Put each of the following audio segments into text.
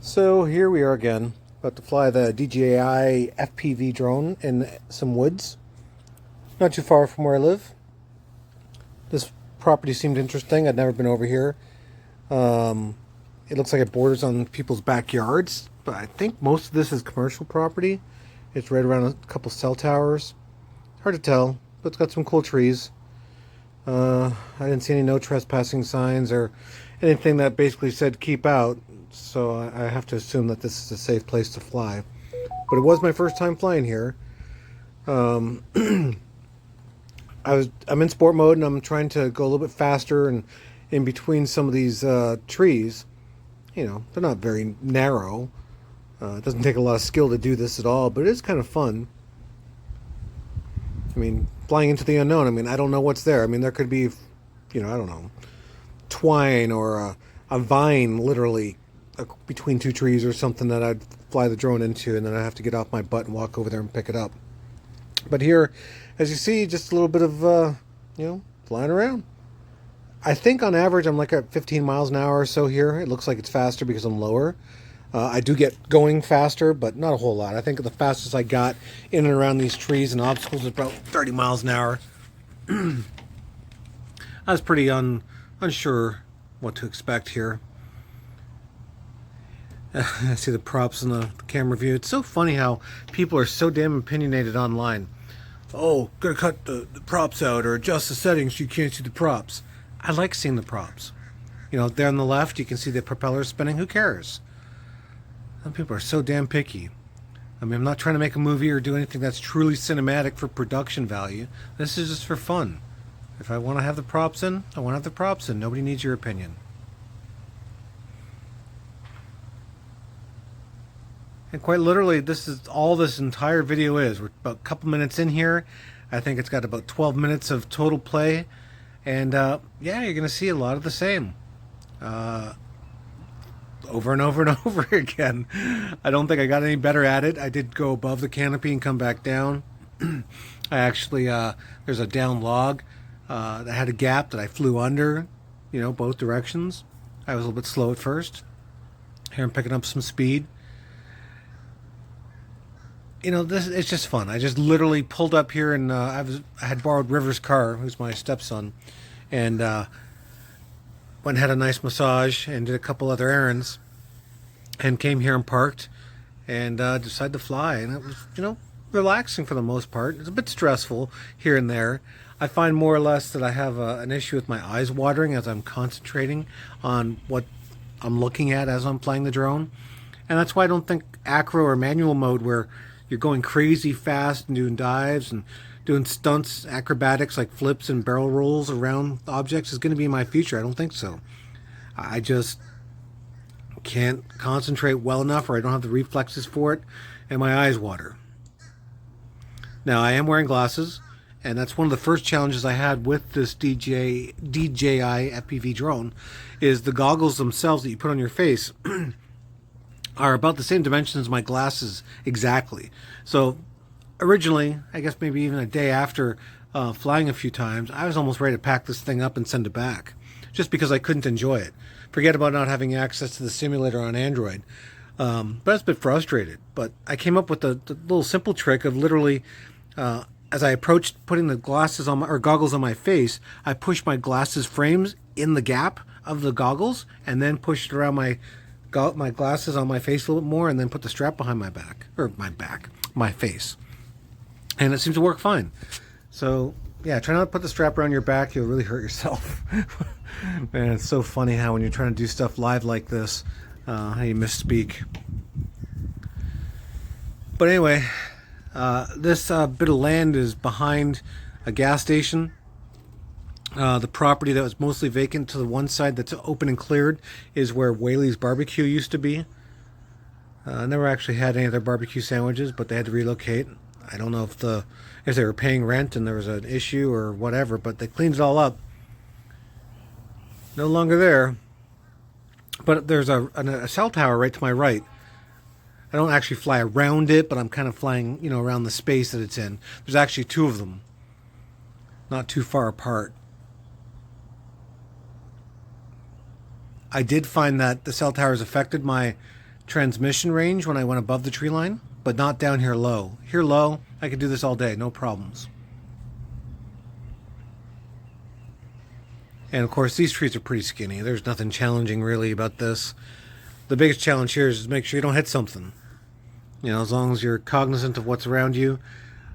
So here we are again, about to fly the DJI FPV drone in some woods, not too far from where I live. This property seemed interesting. I'd never been over here. It looks like it borders on people's backyards, but I think most of this is commercial property. It's right around a couple cell towers. Hard to tell, but it's got some cool trees. I didn't see any no trespassing signs or anything that basically said keep out, so I have to assume that this is a safe place to fly. But it was my first time flying here. Um, I'm in sport mode and I'm trying to go a little bit faster and in between some of these trees. You know, they're not very narrow. It doesn't take a lot of skill to do this at all, but it is kind of fun. I mean, flying into the unknown. I mean, I don't know what's there. I mean, there could be, I don't know, twine or a vine literally between two trees or something that I'd fly the drone into, and then I'd have to get off my butt and walk over there and pick it up. But here, as you see, just a little bit of, flying around. I think on average I'm like at 15 miles an hour or so here. It looks like it's faster because I'm lower. I do get going faster, but not a whole lot. I think the fastest I got in and around these trees and obstacles is about 30 miles an hour. I was pretty unsure what to expect here. I see the props in the camera view. It's so funny how people are so damn opinionated online. Oh, gotta cut the props out or adjust the settings so you can't see the props. I like seeing the props. You know, there on the left you can see the propeller spinning. Who cares? Some people are so damn picky. I mean, I'm not trying to make a movie or do anything that's truly cinematic for production value. This is just for fun. If I want to have the props in, I want to have the props in. Nobody needs your opinion. And quite literally, this is all this entire video is. We're about a couple minutes in here. I think it's got about 12 minutes of total play. And yeah, you're going to see a lot of the same. Over and over and over again. I don't think I got any better at it. I did go above the canopy and come back down. I actually, there's a down log that had a gap that I flew under, both directions. I was a little bit slow at first. Here I'm picking up some speed. It's just fun. I just literally pulled up here and I had borrowed River's car, who's my stepson, and went and had a nice massage and did a couple other errands and came here and parked and decided to fly. And it was, relaxing for the most part. It's a bit stressful here and there. I find more or less that I have an issue with my eyes watering as I'm concentrating on what I'm looking at as I'm flying the drone. And that's why I don't think acro or manual mode, where you're going crazy fast and doing dives and doing stunts, acrobatics like flips and barrel rolls around objects, is going to be my future. I don't think so. I just can't concentrate well enough, or I don't have the reflexes for it, and my eyes water. Now, I am wearing glasses, and that's one of the first challenges I had with this DJI FPV drone, is the goggles themselves that you put on your face are about the same dimensions as my glasses exactly. So originally, I guess maybe even a day after flying a few times, I was almost ready to pack this thing up and send it back, just because I couldn't enjoy it. Forget about not having access to the simulator on Android. But I was a bit frustrated. But I came up with the little simple trick of literally, as I approached putting the glasses on or goggles on my face, I pushed my glasses frames in the gap of the goggles and then pushed around my glasses on my face a little bit more, and then put the strap behind my face. And it seems to work fine. So yeah, try not to put the strap around your back. You'll really hurt yourself. Man, it's so funny how when you're trying to do stuff live like this, how you misspeak. But anyway, this bit of land is behind a gas station. The property that was mostly vacant to the one side that's open and cleared is where Whaley's Barbecue used to be. I never actually had any of their barbecue sandwiches, but they had to relocate. I don't know if they were paying rent and there was an issue or whatever, but they cleaned it all up. No longer there. But there's a cell tower right to my right. I don't actually fly around it, but I'm kind of flying, around the space that it's in. There's actually two of them, not too far apart. I did find that the cell towers affected my transmission range when I went above the tree line, but not down here low. Here low, I could do this all day, no problems. And of course, these trees are pretty skinny. There's nothing challenging really about this. The biggest challenge here is to make sure you don't hit something. You know, as long as you're cognizant of what's around you.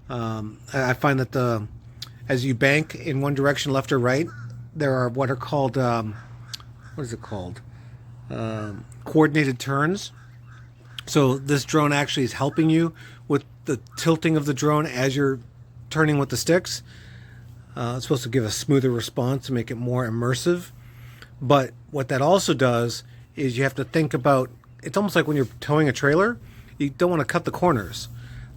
I find that as you bank in one direction, left or right, there are what are called, what is it called? Coordinated turns. So this drone actually is helping you with the tilting of the drone as you're turning with the sticks. It's supposed to give a smoother response to make it more immersive. But what that also does is you have to think about, it's almost like when you're towing a trailer, you don't want to cut the corners.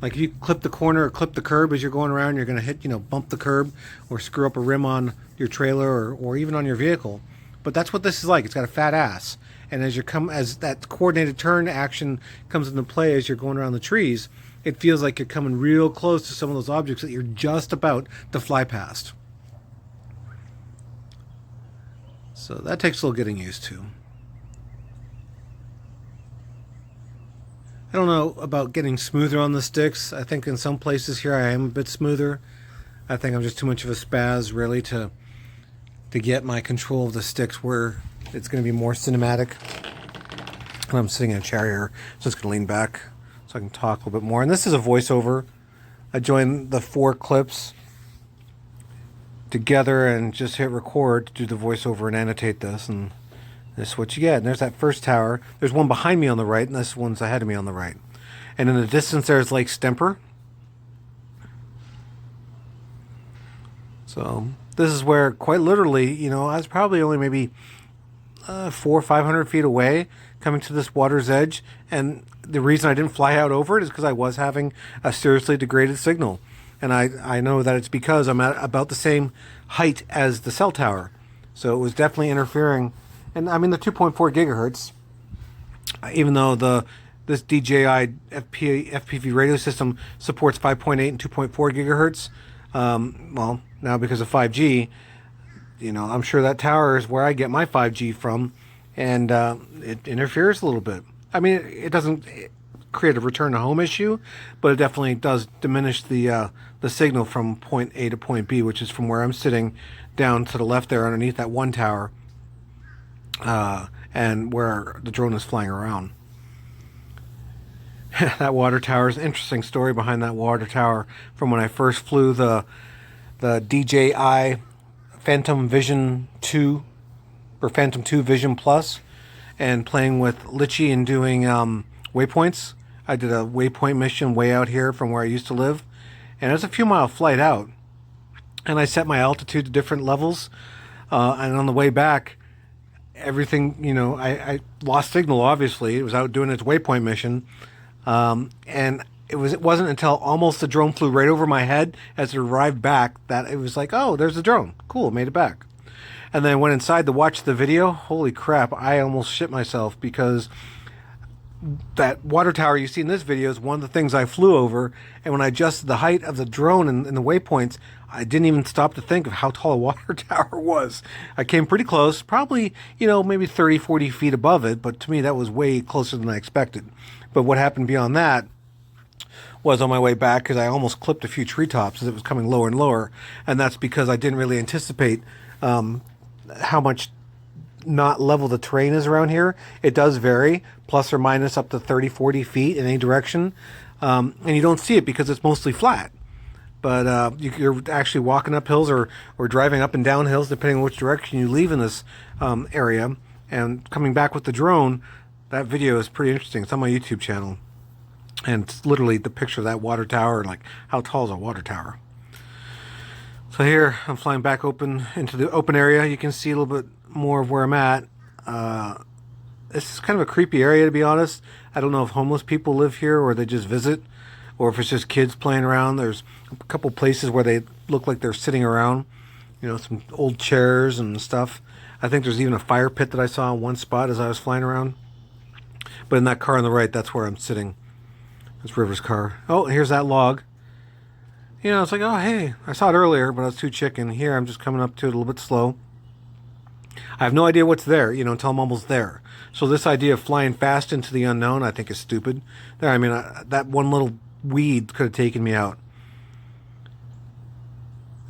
Like if you clip the corner or clip the curb as you're going around, you're going to hit, bump the curb or screw up a rim on your trailer or even on your vehicle. But that's what this is like. It's got a fat ass. And as that coordinated turn action comes into play as you're going around the trees, it feels like you're coming real close to some of those objects that you're just about to fly past. So that takes a little getting used to. I don't know about getting smoother on the sticks. I think in some places here I am a bit smoother. I think I'm just too much of a spaz really to get my control of the sticks where it's going to be more cinematic. And I'm sitting in a chair here, so it's going to lean back so I can talk a little bit more. And this is a voiceover. I joined the 4 clips together and just hit record to do the voiceover and annotate this, and this is what you get. And there's that first tower. There's one behind me on the right, and this one's ahead of me on the right. And in the distance there's Lake Stemper. So this is where, quite literally, I was probably only maybe 400 or 500 feet away coming to this water's edge, and the reason I didn't fly out over it is because I was having a seriously degraded signal. And I know that it's because I'm at about the same height as the cell tower. So it was definitely interfering. And I mean, the 2.4 gigahertz, even though this DJI FPV radio system supports 5.8 and 2.4 gigahertz, well, now because of 5G, I'm sure that tower is where I get my 5G from, and it interferes a little bit. I mean, it doesn't create a return to home issue, but it definitely does diminish the signal from point A to point B, which is from where I'm sitting down to the left there underneath that one tower, and where the drone is flying around. That water tower is an interesting story behind that water tower from when I first flew the DJI Phantom Vision 2 or Phantom 2 Vision Plus, and playing with Litchi and doing waypoints. I did a waypoint mission way out here from where I used to live, and it was a few mile flight out, and I set my altitude to different levels, and on the way back everything, I lost signal. Obviously it was out doing its waypoint mission, and it wasn't until almost the drone flew right over my head as it arrived back that it was like, oh, there's the drone, cool, made it back. And then I went inside to watch the video. Holy crap, I almost shit myself, because that water tower you see in this video is one of the things I flew over, and when I adjusted the height of the drone and the waypoints, I didn't even stop to think of how tall a water tower was. I came pretty close, probably, maybe 30, 40 feet above it, but to me that was way closer than I expected. But what happened beyond that was on my way back, because I almost clipped a few treetops as it was coming lower and lower, and that's because I didn't really anticipate how much not level the terrain is around here. It does vary, plus or minus up to 30, 40 feet in any direction, and you don't see it because it's mostly flat. But you're actually walking up hills or driving up and down hills, depending on which direction you leave in this area, and coming back with the drone. That video is pretty interesting. It's on my YouTube channel, and it's literally the picture of that water tower, and like, how tall is a water tower? So here I'm flying back into the open area. You can see a little bit more of where I'm at. This is kind of a creepy area, to be honest. I don't know if homeless people live here or they just visit, or if it's just kids playing around. There's a couple places where they look like they're sitting around, some old chairs and stuff. I think there's even a fire pit that I saw in one spot as I was flying around. But in that car on the right, that's where I'm sitting. It's River's car. Oh, here's that log. It's like, oh, hey, I saw it earlier, but I was too chicken. Here, I'm just coming up to it a little bit slow. I have no idea what's there, until I'm almost there. So this idea of flying fast into the unknown, I think is stupid. There, I mean, that one little weed could have taken me out.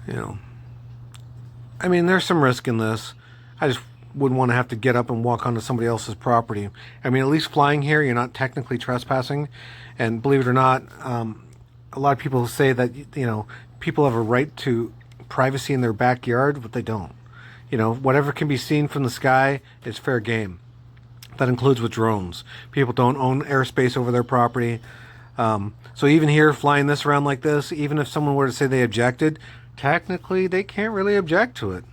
You know, I mean, there's some risk in this. I just wouldn't want to have to get up and walk onto somebody else's property. I mean, at least flying here, you're not technically trespassing. And believe it or not, a lot of people say that, people have a right to privacy in their backyard, but they don't. Whatever can be seen from the sky is fair game. That includes with drones. People don't own airspace over their property. So even here, flying this around like this, even if someone were to say they objected, technically they can't really object to it.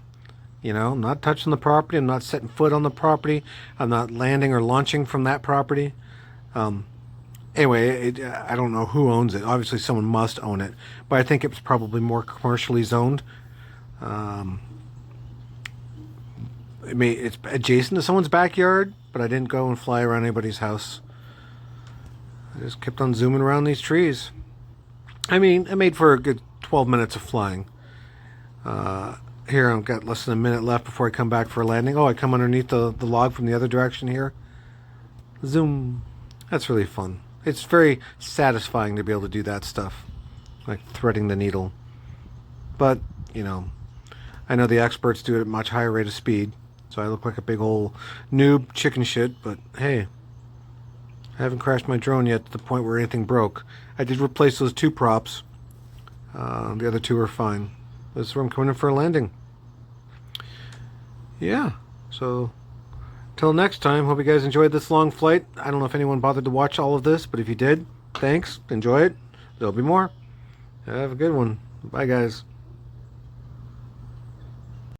I'm not touching the property. I'm not setting foot on the property. I'm not landing or launching from that property. Anyway, I don't know who owns it. Obviously, someone must own it. But I think it's probably more commercially zoned. It's adjacent to someone's backyard, but I didn't go and fly around anybody's house. I just kept on zooming around these trees. I mean, it made for a good 12 minutes of flying. Here, I've got less than a minute left before I come back for a landing. Oh, I come underneath the log from the other direction here. Zoom. That's really fun. It's very satisfying to be able to do that stuff, like threading the needle. But, I know the experts do it at a much higher rate of speed, so I look like a big old noob chicken shit, but hey, I haven't crashed my drone yet to the point where anything broke. I did replace those 2 props. The other 2 are fine. This is where I'm coming in for a landing. Yeah, so till next time, hope you guys enjoyed this long flight. I don't know if anyone bothered to watch all of this, but if you did, thanks. Enjoy it. There'll be more. Have a good one. Bye, guys.